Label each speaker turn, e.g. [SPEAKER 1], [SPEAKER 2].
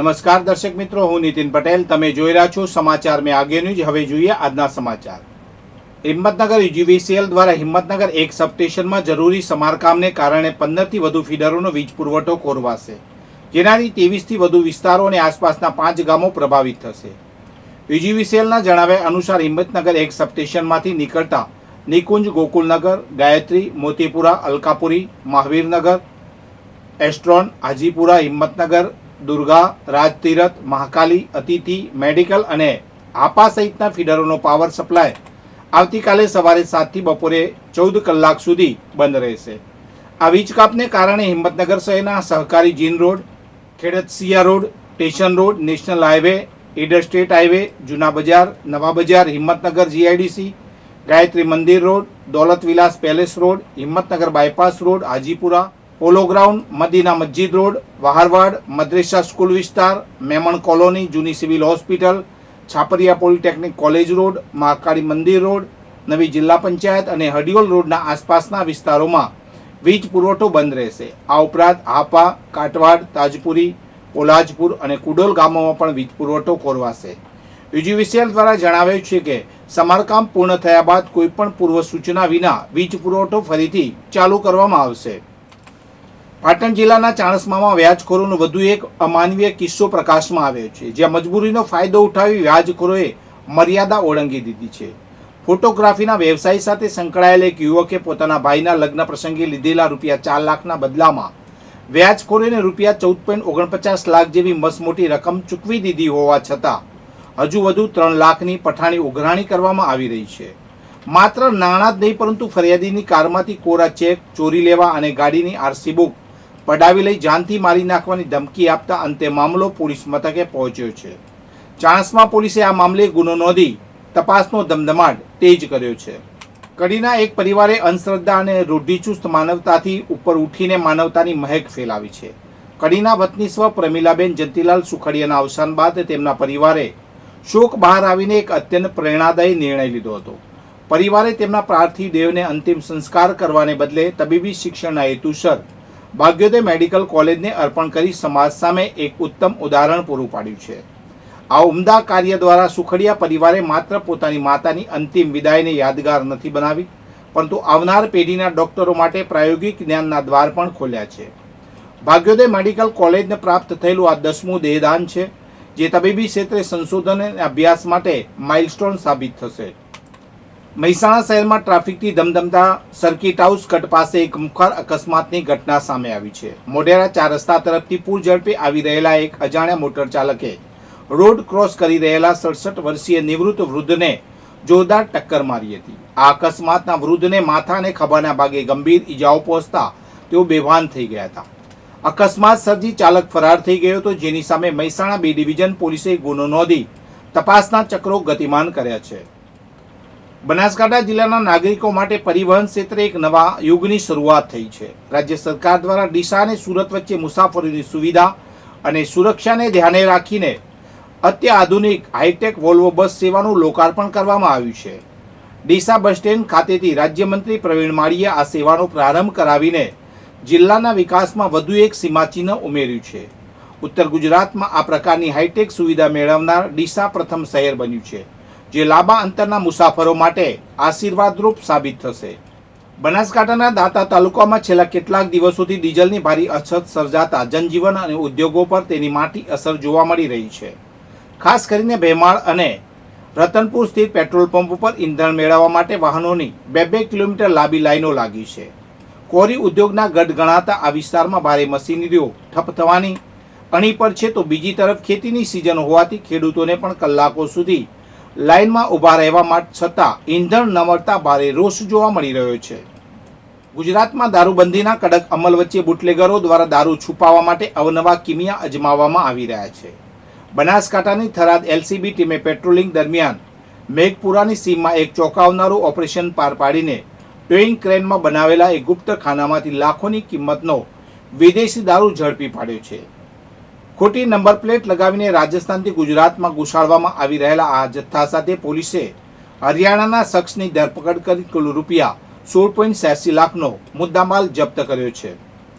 [SPEAKER 1] નમસ્કાર દર્શક મિત્રો, હું નીતિન પટેલ. તમે જોઈ રહ્યા છો સમાચાર મેં આગે ન્યૂઝ. હવે જોઈએ આજના સમાચાર. હિંમતનગર યુજીવીસીએલ દ્વારા હિંમતનગર એક સબસ્ટેશનમાં જરૂરી સમારકામને કારણે 15થી વધુ ફીડરોનો વીજ પુરવઠો ખોરવાશે, જેનાથી 23થી વધુ વિસ્તારો અને આસપાસના 5 ગામો પ્રભાવિત થશે. યુજીવીસીએલના જણાવ્યા અનુસાર હિંમતનગર એક સબસ્ટેશનમાંથી નીકળતા નિકુંજ, ગોકુલનગર, ગાયત્રી, મોતીપુરા, અલકાપુરી, મહાવીરનગર, એસ્ટ્રોન, હાજીપુરા, હિંમતનગર, દુર્ગા, રાજતીરથ, મહાકાલી, અતિથિ, મેડિકલ અને આપા સહિતના ફીડરોનો પાવર સપ્લાય આવતીકાલે સવારે 7 થી બપોરે 14 કલાક સુધી બંધ રહેશે. આ વીજ કાપને કારણે હિંમતનગર શહેરના સહકારી gin road, Khedtasiya road, station road, national highway, Idar state highway, જૂના બજાર, નવા બજાર, હિંમતનગર જીઆઈડીસી, ગાયત્રી મંદિર road, Daulat Vilas palace road, Himmatnagar bypass road, Hajipura, polo ground, Madina મસ્જિદ રોડ, વહારવાડ, મદ્રેસા સ્કૂલ વિસ્તાર, મેમણ કોલોની, જૂની civil hospital, Chhapariya polytechnic college road, Mahakali મંદિર રોડ, નવી જિલ્લા પંચાયત અને હડિયોલ રોડના આસપાસના વિસ્તારોમાં વીજ પુરવઠો બંધ રહેશે. આ ઉપરાંત હાપા, કાટવાડ, તાજપુરી, ઓલાજપુર અને કુડોલ ગામોમાં પણ વીજ પુરવઠો ખોરવાશે. યુજીવીસીએલ દ્વારા જણાવ્યું છે કે સમારકામ પૂર્ણ થયા બાદ કોઈપણ પૂર્વ સૂચના વિના વીજ પુરવઠો ફરીથી ચાલુ કરવામાં આવશે. પાટણ જિલ્લાના ચાણસ્મામાં વ્યાજખોરોનો વધુ એક અમાનવીય કિસ્સો પ્રકાશમાં આવ્યો છે, જ્યાં મજબૂરીનો ફાયદો ઉઠાવી વ્યાજખોરોએ મર્યાદા ઓળંગી દીધી છે. ફોટોગ્રાફીના વ્યવસાય સાથે સંકળાયેલ એક યુવકે પોતાના ભાઈના લગ્ન પ્રસંગે લીધેલા ₹4 લાખના બદલામાં વ્યાજખોરોને ₹14.49 લાખ જેવી મસમોટી રકમ ચૂકવી દીધી હોવા છતાં હજુ વધુ 3 લાખની પઠાણી ઉઘરાણી કરવામાં આવી રહી છે. માત્ર નાણાં જ નહીં, પરંતુ ફરિયાદીની કારમાંથી કોરા ચેક ચોરી લેવા અને ગાડીની આરસી બુક પડાવી લઈ જાનથી મારી નાખવાની ધમકી આપતા અંતે મામલો પોલીસ મથકે પહોંચ્યો છે. ચાણસ્મા પોલીસે આ મામલે ગુનો નોંધી તપાસનો ધમધમાટ તેજ કર્યો છે. કડીના એક પરિવારે અંધશ્રદ્ધા અને રૂઢિચુસ્ત માનવતાથી ઉપર ઉઠીને માનવતાની મહેક ફેલાવી છે. કડીના વતની સ્વ પ્રમીલાબેન જંતીલાલ સુખડિયાના અવસાન બાદ તેમના પરિવારે શોક બહાર આવીને એક અત્યંત પ્રેરણાદાયી નિર્ણય લીધો હતો. પરિવારે તેમના પાર્થિવ દેહને અંતિમ સંસ્કાર કરવાને બદલે તબીબી શિક્ષણના હેતુસર ભાગ્યોદય મેડિકલ કોલેજને અર્પણ કરી સમાજ સામે એક ઉત્તમ ઉદાહરણ પૂરું પાડ્યું છે. આ ઉમદા કાર્ય દ્વારા સુખડિયા પરિવારે માત્ર પોતાની માતાની અંતિમ વિદાયને યાદગાર નથી બનાવી, પરંતુ આવનાર પેઢીના ડોક્ટરો માટે પ્રાયોગિક જ્ઞાનના દ્વાર પણ ખોલ્યા છે. ભાગ્યોદય મેડિકલ કોલેજને પ્રાપ્ત થયેલું આ 10મું દેહદાન છે, જે તબીબી ક્ષેત્રે સંશોધન અને અભ્યાસ માટે માઇલસ્ટોન સાબિત થશે. મહેસાણા શહેરમાં ટ્રાફિકથી ધમધમતા સર્કિટ હાઉસ કટ પાસે એક મુખર અકસ્માતની ઘટના સામે આવી છે. મોઢેરા 4 રસ્તા તરફથી પૂર ઝડપે આવી રહેલા એક અજાણ્યા મોટર ચાલકે રોડ ક્રોસ કરી રહેલા 67 વર્ષીય નિવૃત્ત વૃદ્ધને જોરદાર ટક્કર મારી હતી. આ અકસ્માતના વૃદ્ધને માથા અને ખભાના ભાગે ગંભીર ઈજાઓ પહોંચતા તેઓ બેભાન થઈ ગયા હતા. અકસ્માત સર્જી ચાલક ફરાર થઈ ગયો હતો, જેની સામે મહેસાણા B ડિવિઝન પોલીસે ગુનો નોંધી તપાસના ચક્રો ગતિમાન કર્યા છે. બનાસકાંઠા જિલ્લાના નાગરિકો માટે પરિવહન ક્ષેત્રે એક નવા યુગની શરૂઆત થઈ છે. રાજ્ય સરકાર દ્વારા ડીસા અને સુરત વચ્ચે મુસાફરીની સુવિધા અને સુરક્ષાને ધ્યાને રાખીને અત્યાધુનિક હાઈટેક વોલ્વો બસ સેવાનું લોકાર્પણ કરવામાં આવ્યું છે. ડીસા બસ સ્ટેન્ડ ખાતેથી રાજ્યમંત્રી પ્રવીણ માળીએ આ સેવાનો પ્રારંભ કરાવીને જિલ્લાના વિકાસમાં વધુ એક સીમાચિહ્ન ઉમેર્યું છે. ઉત્તર ગુજરાતમાં આ પ્રકારની હાઈટેક સુવિધા મેળવનાર ડીસા પ્રથમ શહેર બન્યું છે, જે લાંબા અંતરના મુસાફરો માટે આશીર્વાદરૂપ સાબિત થશે. બનાસકાંઠાના દાંતા તાલુકામાં છેલ્લા કેટલાક દિવસોથી ડીઝલની ભારે અછત સર્જાતા જનજીવન અને ઉદ્યોગો પર તેની માઠી અસર જોવા મળી રહી છે. ખાસ કરીને ભેમાળ અને રતનપુર સ્થિત પેટ્રોલ પંપ પર ઈંધણ મેળવવા માટે વાહનોની 2 કિલોમીટર લાંબી લાઈનો લાગી છે. કોરી ઉદ્યોગના ગઢ ગણાતા આ વિસ્તારમાં ભારે મશીનરીઓ ઠપ થવાની અણી પર છે, તો બીજી તરફ ખેતીની સિઝન હોવાથી ખેડૂતોને પણ કલાકો સુધી લાઇનમાં ઊભા રહેવા છતાં ઈંધણ ન મળતા ભારે રોષ જોવા મળી રહ્યો છે. ગુજરાતમાં દારૂબંધીના કડક અમલ વચ્ચે બુટલેગરો દ્વારા દારૂ છુપાવવા માટે અવનવા કિમિયા અજમાવવામાં આવી રહ્યા છે. બનાસકાંઠાની થરાદ LCB ટીમે પેટ્રોલિંગ દરમિયાન મેઘપુરાની સીમમાં એક ચોંકાવનારું ઓપરેશન પાર પાડીને ટોઈંગ ક્રેનમાં બનાવેલા એક ગુપ્ત ખાનામાંથી લાખોની કિંમતનો વિદેશી દારૂ ઝડપી પાડ્યો છે. ખોટી નંબર પ્લેટ લગાવીને રાજસ્થાનથી ગુજરાતમાં ઘુસાડવામાં આવી રહેલા આ જથ્થા સાથે પોલીસે હરિયાણાના શખ્સની ધરપકડ કરી કુલ ₹16.86 લાખનો મુદ્દામાલ જપ્ત કર્યો છે.